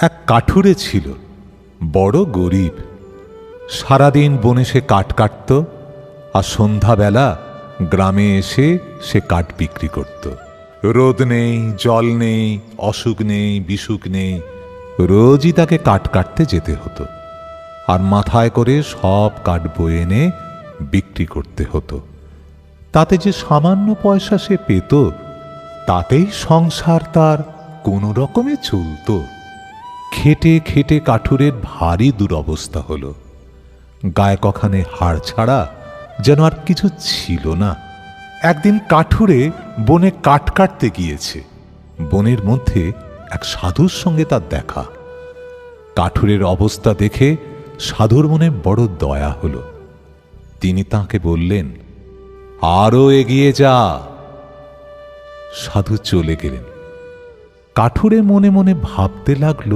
এক কাঠুরে ছিল, বড় গরিব। সারাদিন বনে সে কাঠ কাটত, আর সন্ধ্যাবেলা গ্রামে এসে সে কাঠ বিক্রি করত। রোদ নেই, জল নেই, অসুখ নেই, বিসুখ নেই, রোজই তাকে কাঠ কাটতে যেতে হতো। আর মাথায় করে সব কাঠ বয়ে এনে বিক্রি করতে হতো। তাতে যে সামান্য পয়সা সে পেত, তাতেই সংসার তার কোনো রকমে চলত। খেটে খেটে কাঠুরের ভারী দুরবস্থা হল। গায়ে কখানে হাড় ছাড়া যেন আর কিছু ছিল না। একদিন কাঠুরে বনে কাঠ কাটতে গিয়েছে। বনের মধ্যে এক সাধুর সঙ্গে তার দেখা। কাঠুরের অবস্থা দেখে সাধুর মনে বড় দয়া হল। তিনি তাকে বললেন, আরো এগিয়ে যা। সাধু চলে গেলেন। কাঠুরে মনে মনে ভাবতে লাগল,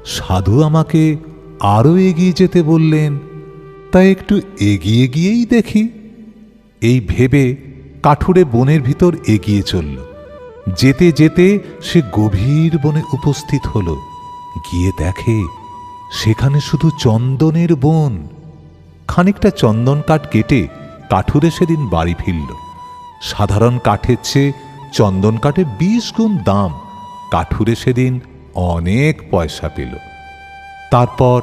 সাধু আমাকে আরো এগিয়ে যেতে বললেন, তাই একটু এগিয়ে গিয়েই দেখি। এই ভেবে কাঠুরে বনের ভিতর এগিয়ে চলল। যেতে যেতে সে গভীর বনে উপস্থিত হল। গিয়ে দেখে সেখানে শুধু চন্দনের বন। খানিকটা চন্দন কাঠ কেটে কাঠুরে সেদিন বাড়ি ফিরল। সাধারণ কাঠের চেয়ে চন্দন কাঠে 20 গুণ দাম। কাঠুরে সেদিন অনেক পয়সা পেল। তারপর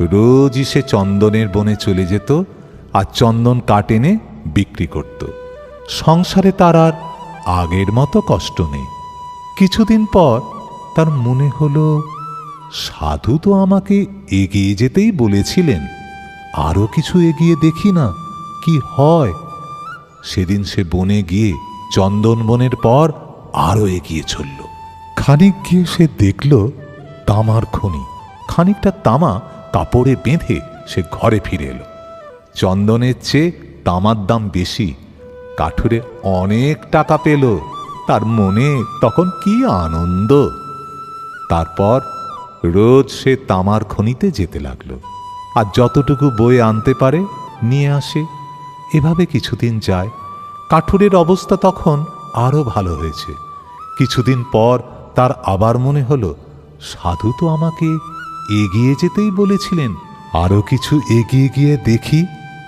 রোজই সে চন্দনের বনে চলে যেত আর চন্দন কাঠ এনে বিক্রি করত। সংসারে তার আর আগের মতো কষ্ট নেই। কিছুদিন পর তার মনে হলো, সাধু তো আমাকে এগিয়ে যেতেই বলেছিলেন, আরো কিছু এগিয়ে দেখি না কি হয়। সেদিন সে বনে গিয়ে চন্দন বনের পর আরো এগিয়ে চলল। খানিক গিয়ে সে দেখল তামার খনি। খানিকটা তামা কাপড়ে বেঁধে সে ঘরে ফিরে এলো। চন্দনের চেয়ে তামার দাম বেশি। কাঠুরে অনেক টাকা পেল। তার মনে তখন কি আনন্দ! তারপর রোজ সে তামার খনিতে যেতে লাগলো, আর যতটুকু বয়ে আনতে পারে নিয়ে আসে। এভাবে কিছুদিন যায়। কাঠুরের অবস্থা তখন আরো ভালো হয়েছে। কিছুদিন পর তার আবার মনে হলো, সাধু তো আমাকে এগিয়ে যেতেই বলেছিলেন, আরো কিছু এগিয়ে গিয়ে দেখি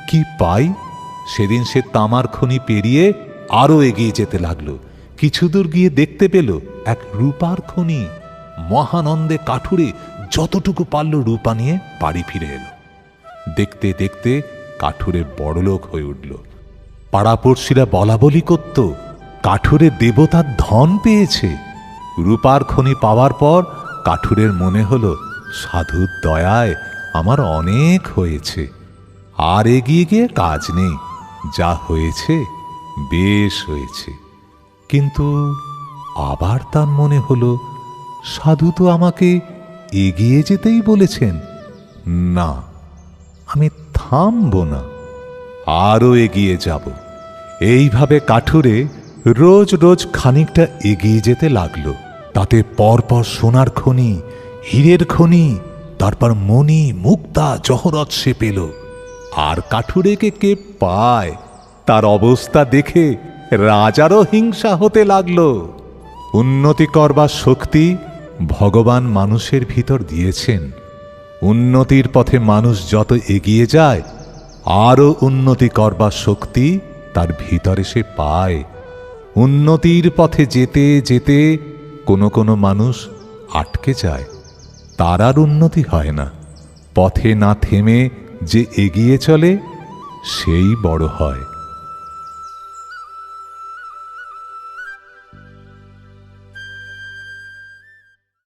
কি পাই। সেদিন সে তামার খনি পেরিয়ে আরো এগিয়ে যেতে লাগলো। কিছু দূর গিয়ে দেখতে পেল এক রূপার খনি। মহানন্দে কাঠুরে যতটুকু পারল রূপা নিয়ে বাড়ি ফিরে এলো। দেখতে দেখতে কাঠুরে বড়লোক হয়ে উঠল। পাড়াপড়শিরা বলা বলি করত, কাঠুরে দেবতার ধন পেয়েছে। রূপার খনি পাওয়ার পর কাঠুরের মনে হলো, সাধুর দয়ায় আমার অনেক হয়েছে, আর এগিয়ে গিয়ে কাজ নেই, যা হয়েছে বেশ হয়েছে। কিন্তু আবার তার মনে হলো, সাধু তো আমাকে এগিয়ে যেতেই বলেছেন, না, আমি থামব না, আরো এগিয়ে যাব। এইভাবে কাঠুরে রোজ রোজ খানিকটা এগিয়ে যেতে লাগলো। তাতে পরপর সোনার খনি, হীরের খনি, তারপর মণি, মুক্তা, জহরত সে পেল। আর কাঠুরেকে কে পায়? তার অবস্থা দেখে রাজারও হিংসা হতে লাগলো। উন্নতি করবার শক্তি ভগবান মানুষের ভিতর দিয়েছেন। উন্নতির পথে মানুষ যত এগিয়ে যায়, আরো উন্নতি করবার শক্তি তার ভিতরে সে পায়। উন্নতির পথে যেতে যেতে কোনো কোনো মানুষ আটকে যায়, তার আর উন্নতি হয় না। পথে না থেমে যে এগিয়ে চলে, সেই বড় হয়।